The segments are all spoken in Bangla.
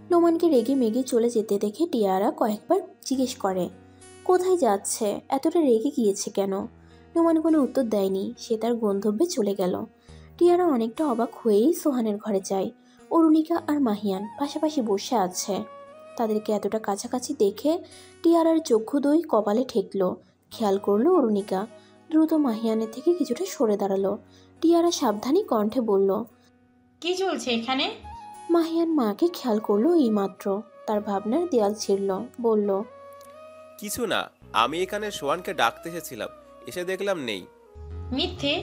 নোমানকে রেগে মেগে চলে যেতে দেখে টিয়ারা কয়েকবার জিজ্ঞেস করে, কোথায় যাচ্ছে, এতটা রেগে গিয়েছে কেন? নোমান কোনো উত্তর দেয়নি, সে তার গন্তব্যে চলে গেল। টিয়ারা অনেকটা অবাক হয়েই সোহানের ঘরে যায়। অরুণিকা আর মাহিয়ান পাশাপাশি বসে আছে। তাদেরকে এতটা কাছাকাছি দেখে টিয়ারার চক্ষুদ্বয় কপালে ঠেকল। খেয়াল করলো অরুণিকা, দ্রুত মাহিয়ানের থেকে কিছুটা সরে দাঁড়ালো। টিয়ারা সাবধানী কণ্ঠে বলল, কি চলছে এখানে? মাহিয়ান মাকে খেয়াল করলো এইমাত্র, তার ভাবনার দেয়াল ছিঁড়ল, বলল, কিছু না, আমি এখানে সোয়ানকে ডাকতে এসেছিলাম, এসে দেখলাম নেই। মিথ্যে,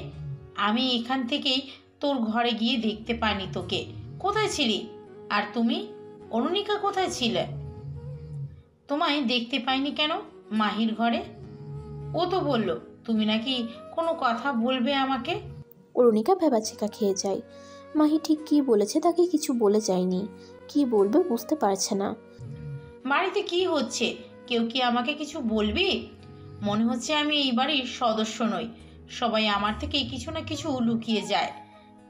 আমি এখান থেকেই তোর ঘরে গিয়ে দেখতে পাইনি তোকে। কোথায় ছিলি? আর তুমি, অরুণিকা কোথায় ছিলে? তোমায় দেখতে পাইনি কেন মাহির ঘরে? ও তো বলল তুমি নাকি কোনো কথা বলবে আমাকে। অরুণিকা ভেবাচেকা খেয়ে যায়। মাহি ঠিক কী বলেছে তাকে কিছু বলে যায়নি, কি বলবে বুঝতে পারছে না। বাড়িতে কি হচ্ছে? কেউ কি আমাকে কিছু বলবি? মনে হচ্ছে আমি এই বাড়ির সদস্য নই। সবাই আমার থেকে কিছু না কিছু লুকিয়ে যায়।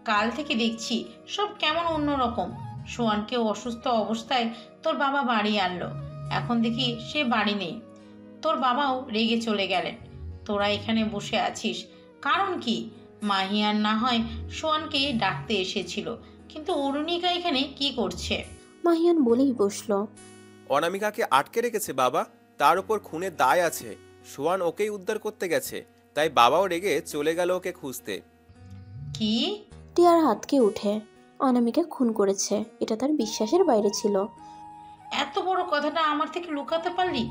কাল থেকে দেখছি সব কেমন অন্যরকম। সোয়ানকে অসুস্থ অবস্থায় তোর বাবা বাড়ি আনলো, এখন দেখি সে বাড়ি নেই। তোর বাবাও রেগে চলে গেলেন। তোরা এখানে বসে আছিস কারণ কি? মাহিয়ার না হয় সোয়ানকে ডাকতে এসেছিল, কিন্তু অরুণিকা এখানে কি করছে? মাহিয়ান বলেই বসলো, অনামিকাকে আটকে রেখেছে বাবা, তার উপর খুনের দায় আছে। সোয়ান ওকেই উদ্ধার করতে গেছে, তাই বাবাও রেগে চলে গেল ওকে খুঁজতে। কি? টিয়ার হাতকে উঠে, অনামিকা খুন করেছে, এটা তার বিশ্বাসের বাইরে ছিল। এত বড় কথাটা আমার থেকে লুকাতে পারলি?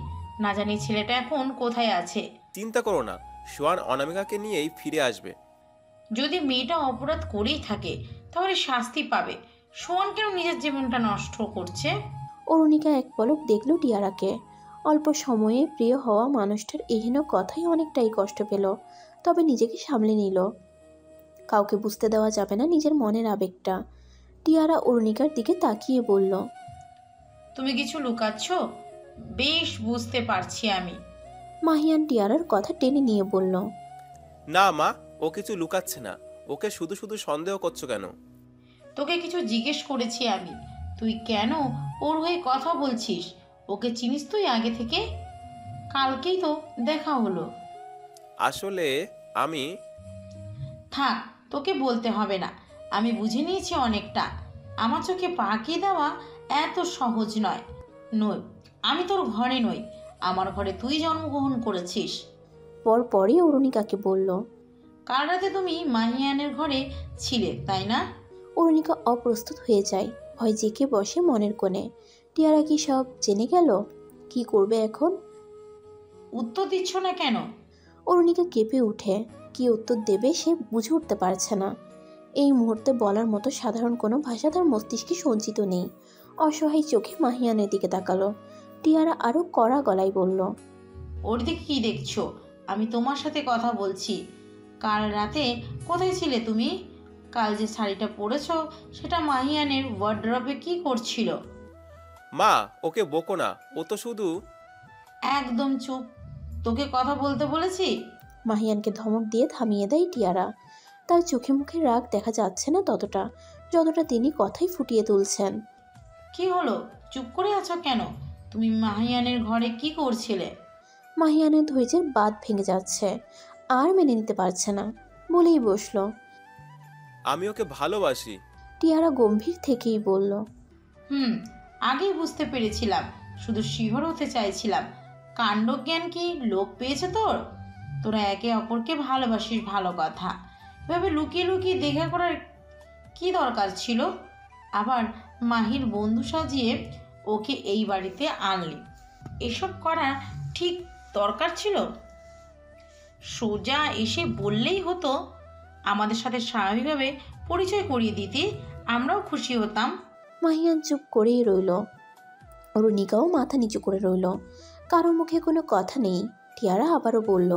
না জানি ছেলেটা এখন কোথায় আছে। চিন্তা করো না, সোয়ান অনামিকাকে নিয়েই ফিরে আসবে। যদি মেয়েটা অপরাধ করেই থাকে তাহলে শাস্তি পাবে। সোয়ান কেন নিজের জীবনটা নষ্ট করছে? অরুণিকা এক পলক দেখল টিয়ারাকে। অল্প সময়ে প্রিয় হওয়া মানুষটার এহেন কথাই অনেকটাই কষ্ট পেল, তবে নিজেকে সামলে নিল। কাউকে বুঝতে দেওয়া যাবে না নিজের মনের আবেগটা। টিয়ারা অরুণিকার দিকে তাকিয়ে বলল, তুমি কিছু লুকাচ্ছ? বেশ বুঝতে পারছি আমি। মাহিয়ান টিয়ারার কথা টেনে নিয়ে বলল, না মা, ও কিছু লুকাচ্ছে না। ওকে শুধু শুধু সন্দেহ করছো কেন? তোকে কিছু জিজ্ঞেস করেছি আমি, তুই কেন ওর হয়ে কথা বলছিস? ওকে চিনিস তুই আগে থেকে? কালকেই তো দেখা হলো। আসলে আমি থাক, তোকে বলতে হবে না, আমি বুঝে নিয়েছি অনেকটা। আমার চোখে পাকি দেওয়া এত সহজ নয়। নই, আমি তোর ঘরে নই। আমার ঘরে তুই জন্মগ্রহণ করেছিস। পরপরই অরুণিকাকে বলল। কাল রাতে তুমি মাহিয়ানের ঘরে ছিলে, তাই না? অরুণিকা অপ্রস্তুত হয়ে যায়, ভয় জেঁকে বসে মনের কোণে। টিয়ারা কি সব জেনে গেল? কি করবে এখন? উত্তর দিচ্ছ না কেন? অরুণিকা কেঁপে উঠে, কি উত্তর দেবে সে বুঝে উঠতে পারছে না। এই মুহূর্তে বলার মতো সাধারণ কোনো ভাষা তার মস্তিষ্কে সঞ্চিত নেই। অসহায় চোখে মাহিয়ানের দিকে তাকালো। টিয়ারা আরো কড়া গলায় বলল, ওর দিকে কি দেখছো? আমি তোমার সাথে কথা বলছি। কাল রাতে কোথায় ছিলে তুমি? কাল যে শাড়িটা পরেছো সেটা মাহিয়ানের ওয়ার্ড্রবে কি করছিল? মা, ওকে বকো না, ও তো শুধু একদম চুপ, তোকে কথা বলতে বলেছি। মাহিয়ানকে ধমক দিয়ে থামিয়ে দেয় টিয়ারা। তার চোখে মুখে রাগ দেখা যাচ্ছে না ততটা, যতটা তিনি কথাই ফুটিয়ে তুলছেন। কি হলো, চুপ করে আছো কেন? তুমি মাহিয়ানের ঘরে কি করছিলে? মাহিয়ানের ধৈর্যের বাঁধ ভেঙে যাচ্ছে, আর মেনে নিতে পারছে না, বলেই বসলো। আমি ওকে ভালোবাসি। টিয়ারা গম্ভীর থেকেই বলল, আগেই বুঝতে পেরেছিলাম, শুধু শিহর হতে চাইছিলাম। কাণ্ডজ্ঞান কি লোপ পেয়েছে তোর? তোরা একে অপরকে ভালোবাসিস, ভালো কথা। এভাবে লুকিয়ে লুকিয়ে দেখা করার কি দরকার ছিল? আবার মাহির বন্ধু সাজিয়ে ওকে এই বাড়িতে আনলি, এসব করা ঠিক দরকার ছিল? সোজা এসে বললেই হতো, আমাদের সাথে স্বাভাবিকভাবে পরিচয় করিয়ে দিতে, আমরাও খুশি হতাম। মাহিয়ান চুপ করেই রইল। অরুণিকাও মাথা নিচু করে রইল, কারো মুখে কোনো কথা নেই। টিয়ারা আবারও বলল,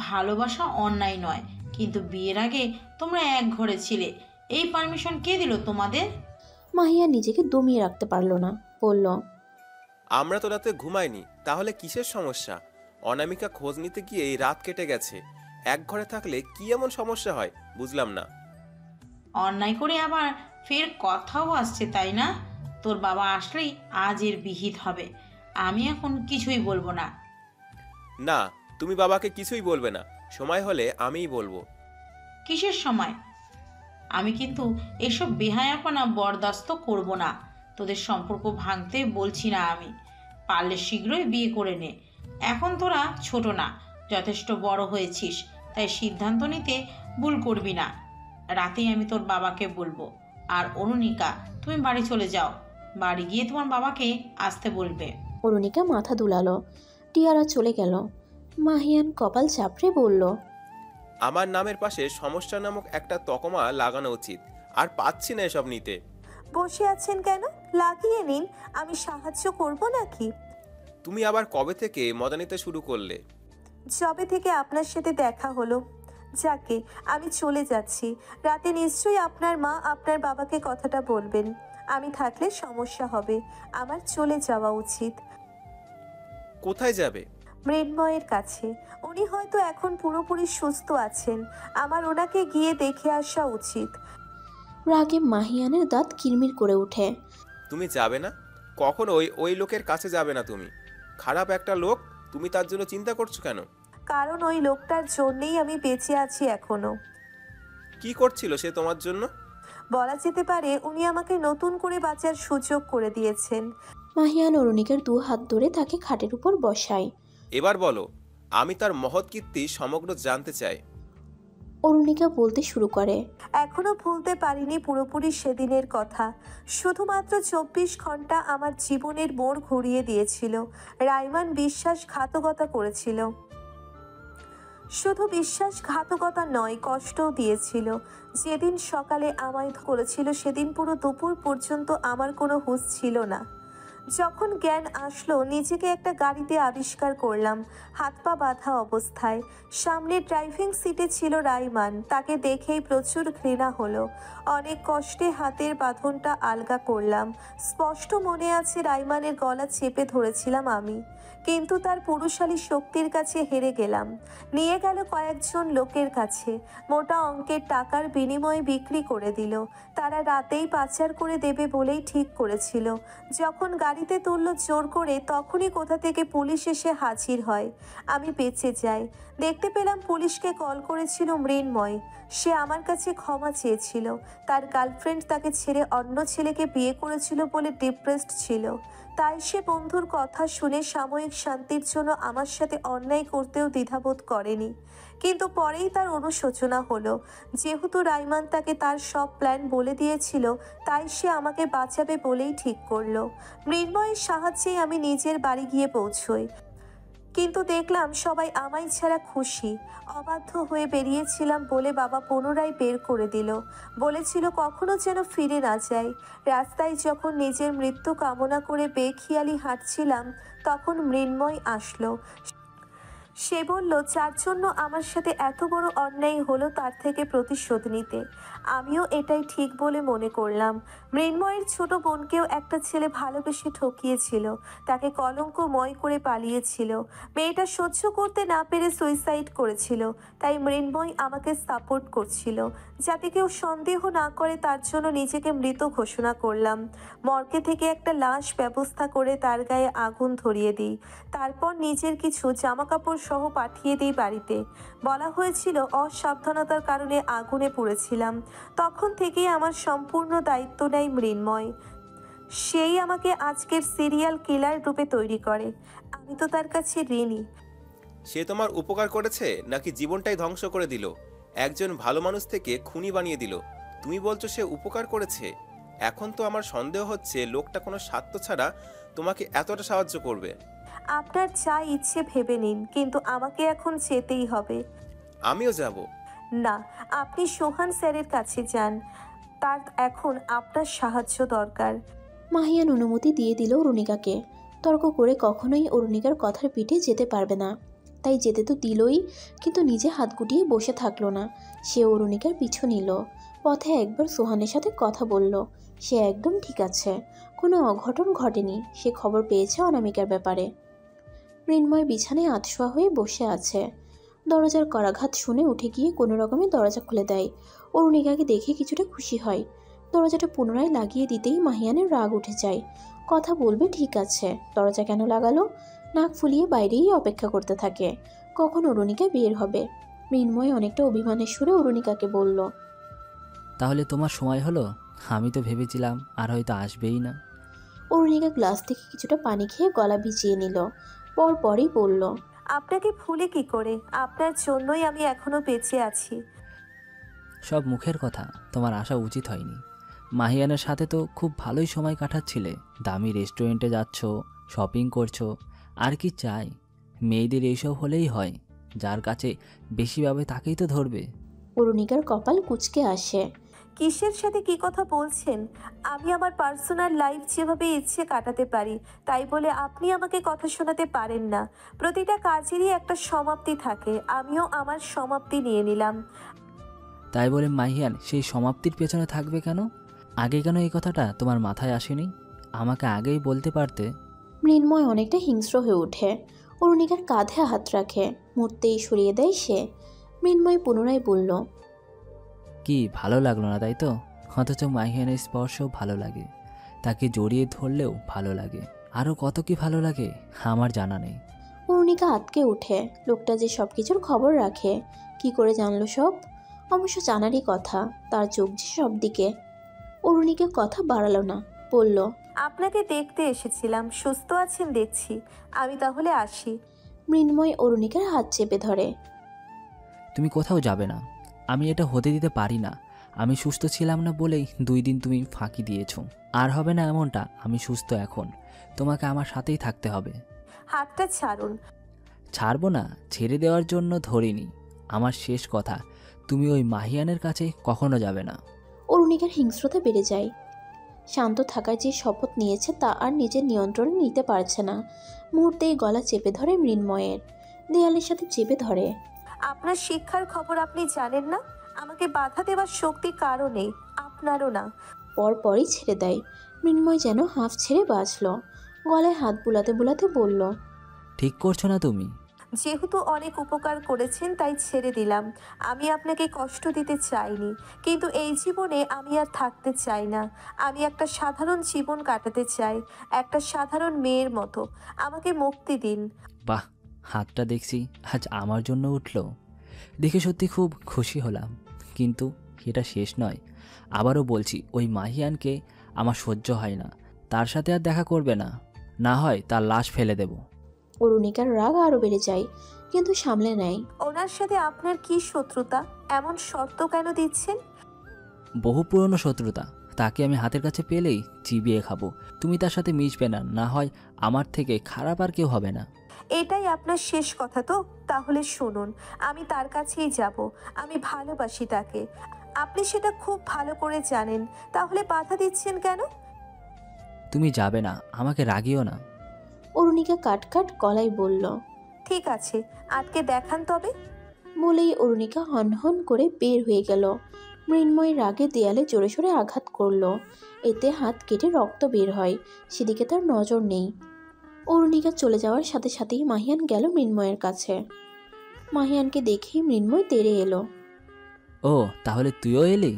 ভালোবাসা অন্যায় নয়, কিন্তু বিয়ের আগে তোমরা এক ঘরে ছিলে, এই পারমিশন কে দিল তোমাদের? মাহিয়া নিজেকে দমিয়ে রাখতে পারল না, বলল, আমরা তো রাতে ঘুমাইনি, তাহলে কিসের সমস্যা? অনামিকা খোঁজ নিতে গিয়ে এই রাত কেটে গেছে। এক ঘরে থাকলে কি এমন সমস্যা হয় বুঝলাম না। অন্যায় করে আবার ফের কথাও আসছে, তাই না? তোর বাবা আসলেই আজ এর বিহিত হবে। আমি এখন কিছুই বলবো না। না, তুমি বাবাকে কিছুই বলবে না, সময় হলে আমিই বলবো। কিসের সময়? আমি কিন্তু এসব বেহায়াপনা বরদাস্ত করব না। তোদের সম্পর্ক ভাঙতে বলছি না আমি। পারলে শীঘ্রই বিয়ে করে নে। এখন তোরা ছোট না, যথেষ্ট বড় হয়েছিস, তাই সিদ্ধান্ত নিতে ভুল করবি না। রাতেই আমি তোর বাবাকে বলবো। আর অরুণিকা, তুমি বাড়ি চলে যাও। বাড়ি গিয়ে তোমার বাবাকে আসতে বলবে। অরুণিকা মাথা দুলালো। টিয়ারা চলে গেল। মাহিয়ান কপাল চাপড়ে বলল, আমার নামের পাশে সমস্যা নামক একটা তকমা লাগানো উচিত। আর পাচ্ছি না এসব নিতে। বসে আছেন কেন? লাগিয়ে নিন, আমি সাহায্য করব নাকি? তুমি আবার কবে থেকে মজা নিতে শুরু করলে? যবে থেকে আপনার সাথে দেখা হলো। যাকে, আমি চলে যাচ্ছি। রাতে নিশ্চয়ই আপনার মা আপনার বাবাকে কথাটা বলবেন। আমি থাকলে সমস্যা হবে। আমার চলে যাওয়া উচিত। কোথায় যাবে? মৃন্ময়ের কাছে। উনি হয়তো এখন পুরোপুরি সুস্থ আছেন। আমার ওনাকে গিয়ে দেখে আসা উচিত। রাগে মাহিয়ানের দাঁত কিরমির করে ওঠে। তুমি যাবে না? কখনোই ওই লোকের কাছে যাবে না তুমি। খারাপ একটা লোক, তুমি তার জন্য চিন্তা করছো কেন? কারণ ওই লোকটার জন্যেই আমি বেঁচে আছি এখনো। কি করছিল সে তোমার জন্য? বলা যেতে পারে উনি আমাকে নতুন করে বাঁচার সুযোগ করে দিয়েছেন। মাহিয়ান অরুণিকার 2 হাত ধরে তাকে খাটের উপর বসায়। এবার বলো, আমি তার মহৎ কীর্তি সমগ্র জানতে চাই। অরুণিকা বলতে শুরু করে, এখনো ভুলতে পারিনি পুরোপুরি সেদিনের কথা। শুধুমাত্র 24 ঘন্টা আমার জীবনের মোড় ঘুরিয়ে দিয়েছিল। রাইমান বিশ্বাসঘাতকতা করেছিল। শুধু বিশ্বাসঘাতকতা নয়, কষ্টও দিয়েছিল। যেদিন সকালে আমায় করেছিল সেদিন পুরো দুপুর পর্যন্ত আমার কোনো হুঁশ ছিল না। যখন জ্ঞান আসলো নিজেকে একটা গাড়িতে আবিষ্কার করলাম, হাত পা বাঁধা অবস্থায়। সামনে ড্রাইভিং সিটে ছিল রাইমান। তাকে দেখেই প্রচুর ঘৃণা হলো। অনেক কষ্টে হাতের বাঁধনটা আলগা করলাম। স্পষ্ট মনে আছে রাইমানের গলা চেপে ধরেছিলাম আমি, কিন্তু তার পুরুষালী শক্তির কাছে হেরে গেলাম। নিয়ে গেল কয়েকজন লোকের কাছে, মোটা অঙ্কের টাকার বিনিময়ে বিক্রি করে দিল। তারা রাতেই পাচার করে দেবে বলেই ঠিক করেছিল। যখন গাড়িতে তুলল জোর করে, তখনই কোথা থেকে পুলিশ এসে হাজির হয়। আমি বেঁচে যাই। দেখতে পেলাম পুলিশকে কল করেছিল মৃন্ময়। সে আমার কাছে ক্ষমা চেয়েছিল। তার গার্লফ্রেন্ড তাকে ছেড়ে অন্য ছেলেকে বিয়ে করেছিল বলে ডিপ্রেসড ছিল। তাই সে বন্ধুর কথা শুনে সাময়িক শান্তির জন্য আমার সাথে অন্যায় করতেও দ্বিধাবোধ করেনি। কিন্তু পরেই তার অনুশোচনা হলো। যেহেতু রাইমান তাকে তার সব প্ল্যান বলে দিয়েছিল, তাই সে আমাকে বাঁচাবে বলেই ঠিক করলো। মৃন্ময়ের সাহায্যেই আমি নিজের বাড়ি গিয়ে পৌঁছই। কিন্তু দেখলাম সবাই আমায় ছাড়া খুশি। অবাধ্য হয়ে বেরিয়েছিলাম বলে বাবা পুনরায় বের করে দিল। বলেছিল কখনো যেন ফিরে না যাই। রাস্তায় যখন নিজের মৃত্যু কামনা করে বেখেয়ালি হাঁটছিলাম, তখন মৃন্ময় আসলো। সে বলল যার জন্য আমার সাথে এত বড় অন্যায় হলো তার থেকে প্রতিশোধ নিতে। আমিও এটাই ঠিক বলে মনে করলাম। মৃন্ময়ের ছোট বোনকেও একটা ছেলে ভালোবেসে ঠকিয়েছিল, তাকে কলঙ্কময় করে পালিয়েছিল। মেয়েটা সহ্য করতে না পেরে সুইসাইড করেছিল। তাই মৃন্ময় আমাকে সাপোর্ট করছিল। যাতে কেউ সন্দেহ না করে তার জন্য নিজেকে মৃত ঘোষণা করলাম। মর্গে থেকে একটা লাশ ব্যবস্থা করে তার গায়ে আগুন ধরিয়ে দিই। তারপর নিজের কিছু জামাকাপড় সহ পাঠিয়ে দিই বাড়িতে। বলা হয়েছিল অসাবধানতার কারণে আগুনে পুড়েছিলাম। তখন থেকেই আমার সম্পূর্ণ দায়িত্ব নেয় মৃন্ময়। সেই আমাকে আজকের সিরিয়াল কিলার রূপে তৈরি করে। আমি তো তার কাছে ঋণী। সে তোমার উপকার করেছে নাকি জীবনটাই ধ্বংস করে দিল? একজন ভালো মানুষ থেকে খুনি বানিয়ে দিল। তুমি বলছো সে উপকার করেছে? এখন তো আমার সন্দেহ হচ্ছে লোকটা কোনো স্বার্থ ছাড়া তোমাকে এতটা সাহায্য করবে। আপনার যা ইচ্ছে ভেবে নিন, কিন্তু আমাকে এখন যেতেই হবে। আমিও যাব। না, আপনি সোহান স্যারের কাছে যান। তার এখন আপনার সাহায্য দরকার। মাহিয়ান অনুমতি দিয়ে দিল অরুণিকাকে। তর্ক করে কখনোই অরুণিকার কথার পিঠে যেতে পারবে না। তাই যেতে তো দিলই, কিন্তু নিজে হাত গুটিয়ে বসে থাকলো না। সে অরুণিকার পিছু নিল। পথে একবার সোহানের সাথে কথা বলল। সে একদম ঠিক আছে, কোনো অঘটন ঘটেনি। সে খবর পেয়েছে অনামিকার ব্যাপারে। মৃন্ময় বিছানায় আধশোয়া হয়ে বসে আছে। দরজার করাঘাত শুনে উঠে গিয়ে কোনো রকমে দরজা খুলে দেয়। অরুণিকাকে দেখে কিছুটা খুশি হয়। দরজাটা পুনরায় লাগিয়ে দিতেই মাহিয়ানের রাগ উঠে যায়। কথা বলবে ঠিক আছে, দরজা কেন লাগালো? নাক ফুলিয়ে বাইরেই অপেক্ষা করতে থাকে কখন অরুণিকা বের হবে। মৃন্ময় অনেকটা অভিমানের সুরে অরুণিকাকে বলল, তাহলে তোমার সময় হলো? আমি তো ভেবেছিলাম আর হয়তো আসবেই না। অরুণিকা গ্লাস থেকে কিছুটা পানি খেয়ে গলা ভিজিয়ে নিল। পরপরই বলল, আপনাকে ভুলে কি করে? আপনার জন্যই আমি এখনো বেঁচে আছি। সব মুখের কথা, তোমার আসা উচিত হয়নি। মাহিয়ানের সাথে তো খুব ভালোই সময় কাটাচ্ছিলে, দামি রেস্টুরেন্টে যাচ্ছ, শপিং করছো, আর কি চাই? মেয়েদের এইসব হলেই হয়, যার কাছে বেশি পাবে তাকেই তো ধরবে। অরুণিকার কপাল কুঁচকে আসে। কিসের সাথে কি কথা বলছেন? আমি আমার পার্সোনাল লাইফ যেভাবে ইচ্ছে কাটাতে পারি, তাই বলে আপনি আমাকে কথা শোনাতে পারেন না। প্রতিটা কাজেরই একটা সমাপ্তি থাকে, আমিও আমার সমাপ্তি নিয়ে নিলাম। তাই বলে মাহিয়ান সেই সমাপ্তির পেছনে থাকবে কেন? আগে কেন এই কথাটা তোমার মাথায় আসেনি? আমাকে আগেই বলতে পারতে। মৃন্ময় অনেকটা হিংস্র হয়ে ওঠে। অরুণিকার কাঁধে হাত রাখে, মুহূর্তেই সরিয়ে দেয় সে। মৃন্ময় পুনরায় বলল, কি ভালো লাগলো না তাই তো? অথচ মাহিয়ানের স্পর্শও ভালো লাগে, তাকে জড়িয়ে ধরলেও ভালো লাগে, আরও কত কি ভালো লাগে আমার জানা নেই। অরুণিকা আটকে ওঠে। লোকটা যে সব কিছুর খবর রাখে, কি করে জানলো সব? অবশ্য জানারই কথা, তার চোখ যে সব দিকে। অরুণিকা কথা বাড়ালো না, বলল, আপনাকে দেখতে এসেছিলাম, সুস্থ আছেন দেখছি। আমি তাহলে আসি। মৃন্ময় অরুণিকার হাত চেপে ধরে। তুমি কোথাও যাবে না, আমি এটা হতে দিতে পারি না। আমি সুস্থ ছিলাম না বলেই 2 দিন তুমি ফাঁকি দিয়েছো। আর হবে না এমনটা, আমি সুস্থ এখন, তোমাকে আমার সাথেই থাকতে হবে। হাতটা ছাড়ুন। ছাড়বো না, ছেড়ে দেওয়ার জন্য ধরিনি। আমার শেষ কথা, তুমি ওই মাহিয়ানের কাছে কখনো যাবে না। অরুণিকার হিংস্রতা বেড়ে যায়। শান্ত থাকার যে শপথ নিয়েছে তা আর নিজের নিয়ন্ত্রণে নিতে পারছে না। মুহূর্তেই গলা চেপে ধরে মৃন্ময়ের, দেয়ালের সাথে চেপে ধরে। আপনার শিক্ষার খবর আপনি জানেন না? আমাকে বাধা দেওয়ার শক্তি কারও নেই, আপনারও না। পরপরই ছেড়ে দেয়। মৃন্ময় যেন হাঁফ ছেড়ে বাঁচল। গলায় হাত বুলাতে বুলাতে বলল, ঠিক করছো না তুমি? যেহেতু অনেক উপকার করেছেন তাই ছেড়ে দিলাম। আমি আপনাকে কষ্ট দিতে চাইনি, কিন্তু এই জীবনে আমি আর থাকতে চাই না। আমি একটা সাধারণ জীবন কাটাতে চাই, একটা সাধারণ মেয়ের মতো। আমাকে মুক্তি দিন। বাহ, হাতটা দেখছি আজ আমার জন্য উঠলো, দেখে সত্যি খুব খুশি হলাম। কিন্তু এটা শেষ নয়। আবারও বলছি, ওই মাহিয়ানকে আমার সহ্য হয় না। তার সাথে আর দেখা করবে না, না হয় তার লাশ ফেলে দেব। অরুণিকার রাগ আরও বেড়ে যায়, কিন্তু সামলে নেয়। ওনার সাথে আপনার কি শত্রুতা? এমন শর্ত কেন দিচ্ছেন? বহু পুরনো শত্রুতা, তাকে আমি হাতের কাছে পেলেই চিবিয়ে খাবো। তুমি তার সাথে মিশবে না, না হয় আমার থেকে খারাপ আর কেউ হবে না। এটাই আপনার শেষ কথা তো? তাহলে শুনুন, আমি তার কাছেই যাব। আমি ভালোবাসি তাকে, আপনি সেটা খুব ভালো করে জানেন। তাহলে বাধা দিচ্ছেন কেন? তুমি যাবে না, আমাকে রাগিও না। অরুণিকা কাট কাট গলায় বলল। ঠিক আছে, আজকে দেখান তবে। বলেই অরুণিকা হনহন করে বের হয়ে গেল। মৃন্ময় রাগে দেয়ালে জোরে সোরে আঘাত করল, এতে হাত কেটে রক্ত বের হয়। সেদিকে তার নজর নেই। অরুণিকা চলে যাওয়ার সাথে সাথেই মাহিয়ান গেল মৃন্ময়ের কাছে। মাহিয়ানকে দেখেই মৃন্ময় তেড়ে এলো। ও, তাহলে তুইও এলি?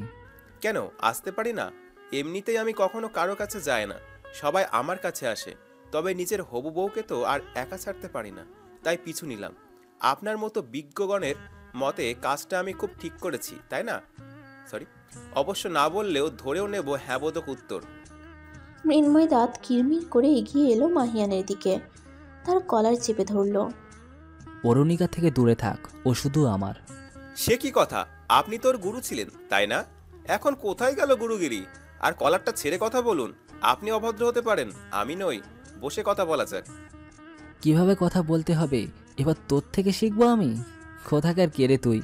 কেন আসতে পারি না? এমনিতেই আমি কখনো কারো কাছে যাই না, সবাই আমার কাছে আসে। তবে নিজের হবু বউকে তো আর একা ছাড়তে পারি না, তাই পিছু নিলাম। আপনার মতো বিজ্ঞগণের মতে কাজটা আমি খুব ঠিক করেছি, তাই না? সরি, অবশ্য না বললেও ধরেও নেব হ্যাবোধক উত্তর। মৃন্ময় দাঁত কিরমির করে এগিয়ে এলো মাহিয়ানের দিকে, তার কলার চেপে ধরল। অরুণিকা থেকে দূরে থাক, ও শুধু আমার। সে কি কথা? আপনি তোর গুরু ছিলেন, তাই না? এখন কোথায় গেল গুরুগিরি? আর কলারটা ছেড়ে কথা বলুন। আপনি অভদ্র হতে পারেন, আমি নই। বসে কথা বলা যাক। কিভাবে কথা বলতে হবে এবার তোর থেকে শিখবো আমি? কোথাকার কে রে তুই?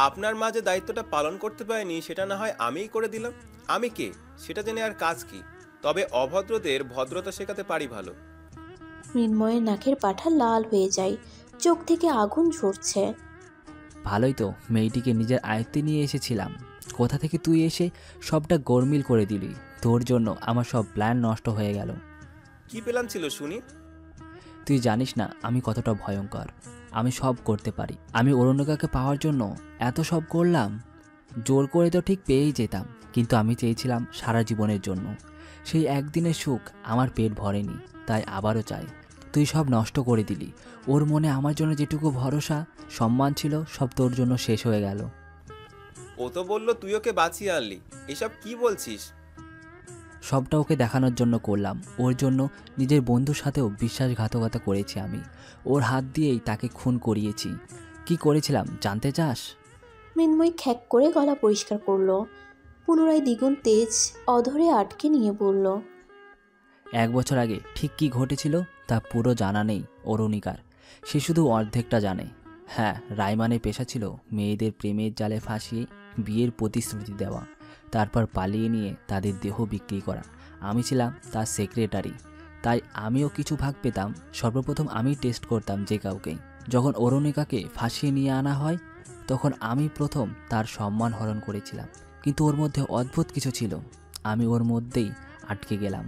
আপনার মা যে দায়িত্বটা পালন করতে পারেনি সেটা না হয় আমিই করে দিলাম। আমি কে সেটা জেনে আর কাজ কি? তবে অভদ্রদের ভদ্রতা শেখাতে পারি ভালো। মৃন্ময়ের নাকের পাঠা লাল হয়ে যায়, চোখ থেকে আগুন ঝরছে। ভালোই তো, মেয়েটিকে নিজের আয়ত্তে নিয়ে এসেছিলাম, কোথা থেকে তুই এসে সবটা গরমিল করে দিলি। তোর জন্য আমার সব প্ল্যান নষ্ট হয়ে গেল। কি প্ল্যান ছিল শুনি? তুই জানিস না আমি কতটা ভয়ঙ্কর। আমি সব করতে পারি। আমি অরুণিকাকে পাওয়ার জন্য এত সব করলাম। জোর করে তো ঠিক পেয়েই যেতাম, কিন্তু আমি চেয়েছিলাম সারা জীবনের জন্য। সেই একদিনের সুখ আমার পেট ভরেনি, তাই আবারও চাই। তুই সব নষ্ট করে দিলি। ওর মনে আমার জন্য যেটুকু ভরসা সম্মান ছিল সব তোর জন্য শেষ হয়ে গেল। ও তো বললো তুই ওকে বাঁচিয়ে আনলি, এসব কি বলছিস? সবটা ওকে দেখানোর জন্য করলাম। ওর জন্য নিজের বন্ধুর সাথেও বিশ্বাসঘাতকতা করেছি আমি। ওর হাত দিয়েই তাকে খুন করিয়েছি। কি করেছিলাম জানতে চাস? মৃন্ময় খ্যাক করে গলা পরিষ্কার করলো। পুনরায় দ্বিগুণ তেজ অধরে আটকে নিয়ে বলল, 1 বছর আগে ঠিক কী ঘটেছিল তা পুরো জানা নেই অরুণিকার। সে শুধু অর্ধেকটা জানে। হ্যাঁ, রাইমানের পেশা ছিল মেয়েদের প্রেমের জালে ফাঁসিয়ে বিয়ের প্রতিশ্রুতি দেওয়া, তারপর পালিয়ে নিয়ে তাদের দেহ বিক্রি করা। আমি ছিলাম তার সেক্রেটারি, তাই আমিও কিছু ভাগ পেতাম। সর্বপ্রথম আমি টেস্ট করতাম যে কাউকেই। যখন অরুণিকাকে ফাঁসিয়ে নিয়ে আনা হয় তখন আমি প্রথম তার সম্মান হরণ করেছিলাম। কিন্তু ওর মধ্যে অদ্ভুত কিছু ছিল, আমি ওর মধ্যেই আটকে গেলাম।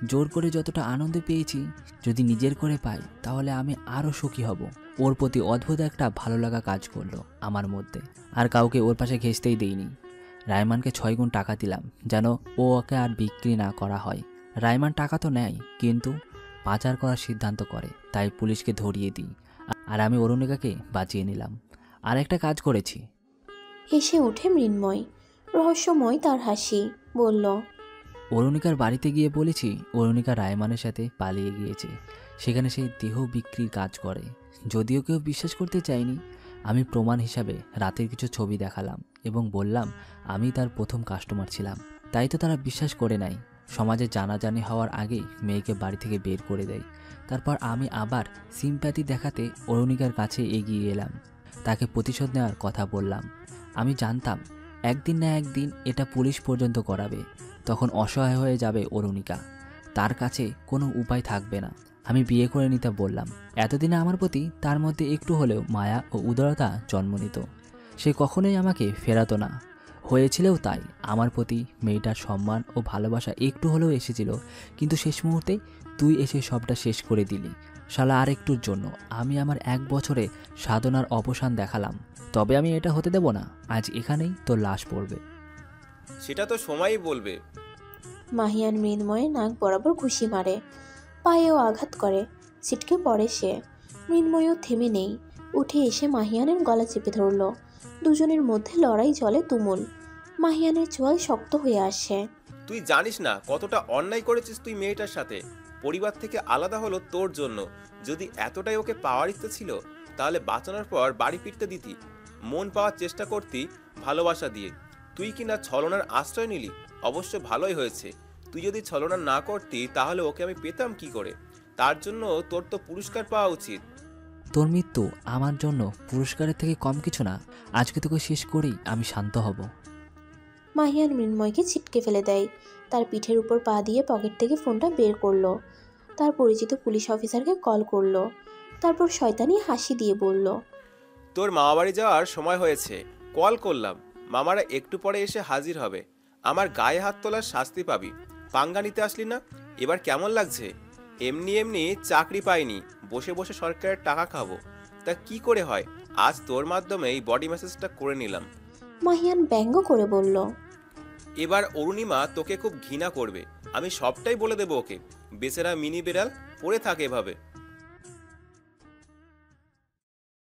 জোর করে যতটা আনন্দ পেয়েছি, যদি নিজের করে পাই তাহলে আমি আরও সুখী হব। ওর প্রতি অদ্ভুত একটা ভালো লাগা কাজ করলো আমার মধ্যে, আর কাউকে ওর পাশে ঘেঁষতেই দেইনি। রায়মানকে 6 গুণ টাকা দিলাম যেন ও ওকে আর বিক্রি না করা হয়। রায়মান টাকা তো নেয়, কিন্তু পাচার করার সিদ্ধান্ত করে, তাই পুলিশকে ধরিয়ে দিই, আর আমি অরুণিকাকে বাঁচিয়ে নিলাম। আর একটা কাজ করেছি। হেসে উঠে মৃন্ময়। রহস্যময় তার হাসি। বলল, অরুণিকার বাড়িতে গিয়ে বলেছি অরুণিকা রায়মানের সাথে পালিয়ে গিয়েছে। সেখানে সেই দেহ বিক্রির কাজ করে। যদিও কেউ বিশ্বাস করতে চায়নি, আমি প্রমাণ হিসাবে রাতের কিছু ছবি দেখালাম এবং বললাম আমি তার প্রথম কাস্টমার ছিলাম। তাই তো তারা বিশ্বাস করে নাই। সমাজে জানাজানি হওয়ার আগেই মেয়েকে বাড়ি থেকে বের করে দেয়। তারপর আমি আবার সিম্প্যাথি দেখাতে অরুণিকার কাছে এগিয়ে এলাম। তাকে প্রতিশোধ নেওয়ার কথা বললাম। আমি জানতাম একদিন না একদিন এটা পুলিশ পর্যন্ত করাবে। তখন অসহায় হয়ে যাবে অরুণিকা, তার কাছে কোনো উপায় থাকবে না। আমি বিয়ে করে নিতে বললাম। এতদিনে আমার প্রতি তার মধ্যে একটু হলেও মায়া ও উদারতা জন্ম নিত। সে কখনোই আমাকে ফেরাতো না। হয়েছিলেও তাই। আমার প্রতি মেয়েটার সম্মান ও ভালোবাসা একটু হলেও এসেছিল, কিন্তু শেষ মুহূর্তে তুই এসে সবটা শেষ করে দিলি। শালা আর একটুর জন্য আমি আমার 1 বছরে সাধনার অবসান দেখালাম। তবে আমি এটা হতে দেব না। আজ এখানেই তোর লাশ পড়বে। সেটা তো সময়ই বলবে। মাহিয়ান মৃন্ময়ের নাক বরাবর ঘুষি মারে, পায়েও আঘাত করে। ছিটকে পড়ে সে। মৃন্ময়ও থেমে নেই। উঠে এসে মাহিয়ানের গলা চেপে ধরল। দুজনের মধ্যে লড়াই চলে তুমুল। মাহিয়ানের চোয়াল শক্ত হয়ে আসে। তুই জানিস না কতটা অন্যায় করেছিস তুই মেয়েটার সাথে। পরিবার থেকে আলাদা হলো তোর জন্য। যদি এতটাই ওকে পাওয়ার ইচ্ছে ছিল তাহলে বাঁচানোর পর বাড়ি ফিরতে দিতি। মন পাওয়ার চেষ্টা করতি ভালোবাসা দিয়ে। তুই কি না ছলনার আশ্রয় নিলি? অবশ্য ভালোই হয়েছে। তুই যদি ছলনা না করতি তাহলে ওকে আমি পেতাম কি করে? তার জন্য তোর তো পুরস্কার পাওয়া উচিত। তোর মৃত্যু আমার জন্য পুরস্কারের থেকে কম কিছু না। আজকে তোকে শেষ করেই আমি শান্ত হব। মাহিয়ান মৃন্ময়কে ছিটকে ফেলে দেয়। তার পিঠের উপর পা দিয়ে পকেট থেকে ফোনটা বের করলো। তার পরিচিত পুলিশ অফিসারকে কল করলো। তারপর শয়তানি হাসি দিয়ে বলল, তোর মামা বাড়ি যাওয়ার সময় হয়েছে, কল করলাম। মামারা একটু পরে এসে হাজির হবে। আমার গায়ে হাত তোলার শাস্তি পাবি। পাঙ্গা নিতে আসলি না? এবার কেমন লাগছে? এমনি এমনি চাকরি পাইনি, বসে বসে সরকারের টাকা খাবো। তা কি করে হয়? আজ তোর মাধ্যমে এই বডি ম্যাসেজটা করে নিলাম। মাহিয়ান ব্যঙ্গ করে বলল, এবার অরুণিমা তোকে খুব ঘৃণা করবে। আমি সবটাই বলে দেবো ওকে। বেচারা মিনি বেড়াল পড়ে থাকে এভাবে।